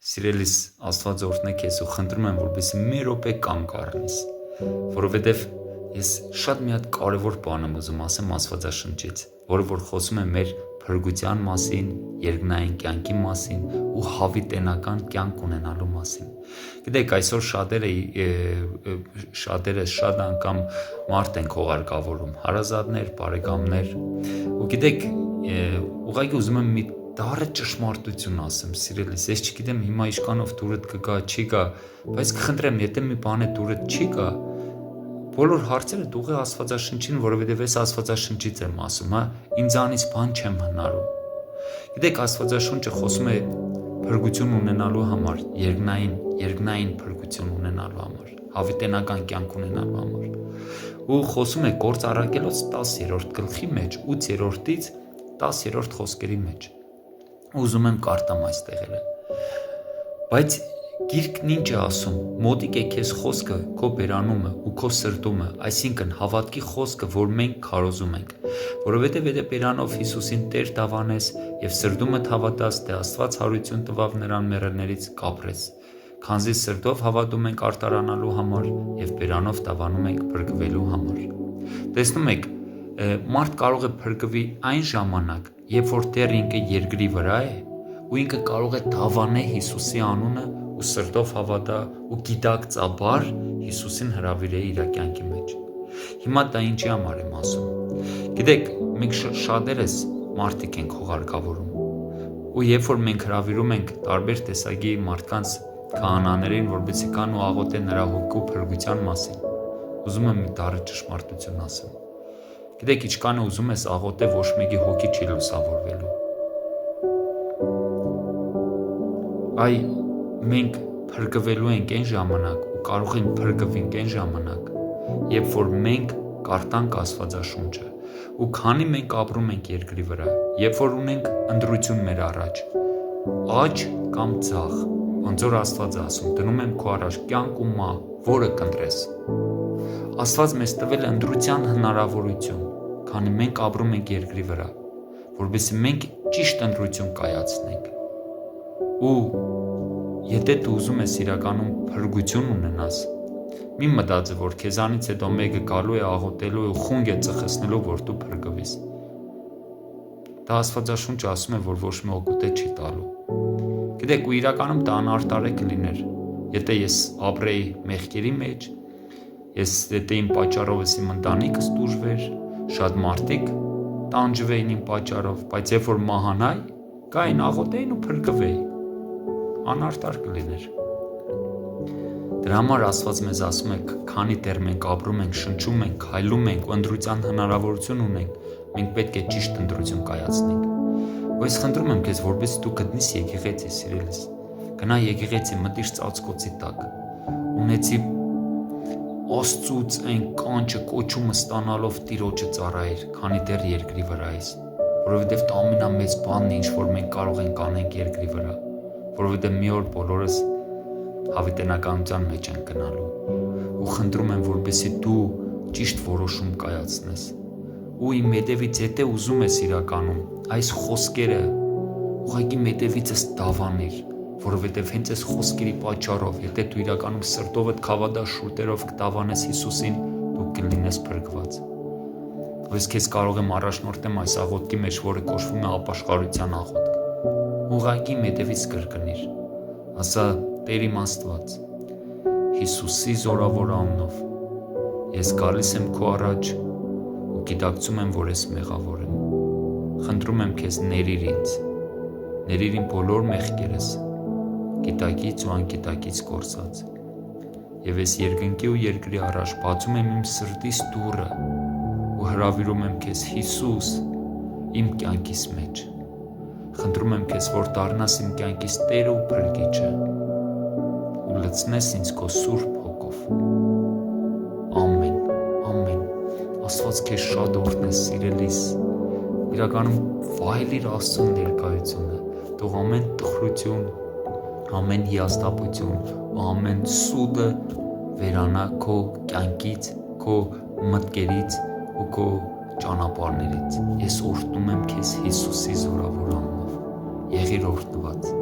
Սիրելիս Աստված օրհնե քեզ ու խնդրում եմ, որպեսզի մի րոպե կանգ առնես, որովհետև ես շատ մի հատ կարևոր բան եմ ուզում ասեմ Աստվածաշնչից, որը որ խոսում է մեր փրկության մասին, երկնային կյանքի մասին ու հավիտենական կյանք ունենալու մասին։ Գիտեք, այսօր շատերը շատ անգամ մարդ են քողարկավորում, հարազատներ, բարեկամներ, ու գիտեք, ուղղակի ուզում եմ մի դառը ճշմարտություն ասեմ, սիրելիս, ես չգիտեմ հիմա ինչքանով դուրդ կգա, չի գա, բայց կխնդրեմ, եթե մի բան է դուրդ չի գա, բոլոր հարցերը ուղղի Աստվածաշնչին, որովհետև ես Աստվածաշնչից եմ ասում, ինձանից բան չեմ հնարում։ Գիտեք, Աստվածաշունչը խոսում է փրկություն ունենալու համար, երկնային փրկություն ունենալու համար, հավիտենական կյանք ունենալու համար։ Ու խոսում է Գործ առաքելոց 10-րդ գլխի մեջ, 8-ից 10-րդ խոսքերի մեջ։ Ուզում եմ կարդամ այս տեղերը։ Բայց Գիրքն ինչ է ասում, մոտիկ է քեզ խոսքը, քո բերանումը ու քո սրտումը, այսինքն հավատքի խոսքը, որ մենք քարոզում ենք, որովհետև եթե բերանով Հիսուսին Տեր դավանես եւ սրտումդ հավատաս, թե Աստված հարություն տվավ նրան մեռելներից, կապրես, քանզի սրտով հավատում ենք արտարանալու համար եւ բերանով դավանում ենք փրկվելու համար։ Տեսնում եք, մարդ կարող է փրկվի այն ժամանակ, երբ որ դեռ ինքը երկրի վրա է, ու ինքը կարող է դավանել Հիսուսի անունը ու սրտով հավատա ու գիտակցաբար Հիսուսին հրավիրել իր կյանքի մեջ։ Հիմա դա ինչի համար եմ ասում։ Գիտեք, մենք շատերս մարդիկ ենք խոհարկավորում։ Ու երբ որ մենք հրավիրում ենք տարբեր տեսակի մարդկանց քահանաներին, որպեսզի կան ու աղոթեն նրա հոգու փրկության մասին, ուզում եմ մի դառը ճշմարտություն ասեմ։ Գիտեք, ինչքան է ուզում ես աղոթել, ոչ մեկի հոգի չի լուսավորվելու։ Այ մենք փրկվելու ենք այն ժամանակ ու կարող ենք փրկվենք այն ժամանակ, երբ որ մենք կարդանք Աստվածաշունչը ու քանի մենք ապրում ենք երկրի վրա, երբ որ ունենք ընտրություն մեր առաջ, աճ կամ ձախ, ոնց որ Աստված ասում, դնում եմ քո առաջ կյանք ու մահ, որը կընտրես։ Աստված մեզ տվել է ընտրության հնարավորություն, քանի մենք ապրում ենք երկրի վրա, որովհետեւ մենք ճիշտ ընտրություն կայացնենք։ Ու եթե դու ուզում ես իրականում փրկություն ունենաս, մի մտածի, որ քեզանից հետո մեկը գալու է աղոթելու ու խունգ է ծխեցնելու, որ դու փրկվես։ Դա Աստվածաշունչը ասում է, որ ոչ մի օգուտ չի տալու։ Գիտեք, ու իրականում դա անարտարեկ կլիներ, եթե ես ապրեի մեղքերի մեջ, եթե իմ պատճառով իմ ընտանիքս տուժվեր, շատ մարդիկ տանջվեին իմ պատճառով, բայց երբ որ մահանայի, գային աղոթեին ու փրկվեի, անարտար կլիներ։ Դրա համար Աստված մեզ ասում է, քանի դեռ մենք ապրում ենք, շնչում ենք, քայլում ենք ու ընտրության հնարավորություն ունենք, մենք պետք է ճիշտ ընտրություն կայացնենք։ Ու ես խնդրում եմ քեզ, որպեսզի դու գտնես եկեղեցի, սիրելիս, գնա եկեղեցի, մտիր ծածկոցի տակ, ունեցի Աստծուց այն կանչը կոչումը ստանալով Տիրոջը ծառայիր, քանի դեռ երկրի վրա ես, որովհետև դա ամենամեծ բանն է, ինչ որ մենք կարող ենք անենք երկրի վրա, որովհետև մի օր բոլորս հավիտենականության մեջ են գնալու։ Ու խնդրում եմ, որպեսզի դու ճիշտ որոշում կայացնես։ Ու իմ հետևից եթե ուզում ես իրականում այս խոսքերը ուղղակի հետևիցս դավանիր, որովհետև հենց այս խոսքերի պատճառով, եթե դու իրականում սրտովդ քավադար շուրտերով կդավանես Հիսուսին, դու կլինես փրկված։ Ես քեզ կարող եմ առաջնորդեմ այս աղոթքի մեջ, որը կոչվում է ապաշխարության աղոթք։ Ուղղակի հետևից կրկնիր, ասա Տեր իմ Աստված, Հիսուսի զորավոր անունով, ես գալիս եմ քո առաջ ու գիտակցում եմ, որ ես մեղավոր եմ։ Խնդրում եմ քեզ ներիր ինձ, ներիր իմ բոլոր մեղքերս, գիտակից ու անգիտակից կորսած։ Եվ ես երկնքի ու երկրի առաջ բացում եմ իմ սրտիս դուռը ու հրավիրում եմ քեզ Հիսուս իմ կյանքիս մեջ։ Խնդրում եմ քեզ, որ դառնաս իմ կյանքիս Տերը ու Փրկիչը ու լցնես ինձ քո Սուրբ Հոգով։ Ամեն, ամեն։ Աստված քեզ շատ օրհնի, սիրելիս։ Իրականում վայելիր Աստծո ներկայությունը, թող ամեն տխրություն, ամեն հիասթափություն ու ամեն սուտը վերանա քո կյանքից, քո մտքերից ու քո ճանապարհներից։ Ես օրհնում եմ քեզ Հիսուսի զորավոր անունով։ Եղիր օրհնված։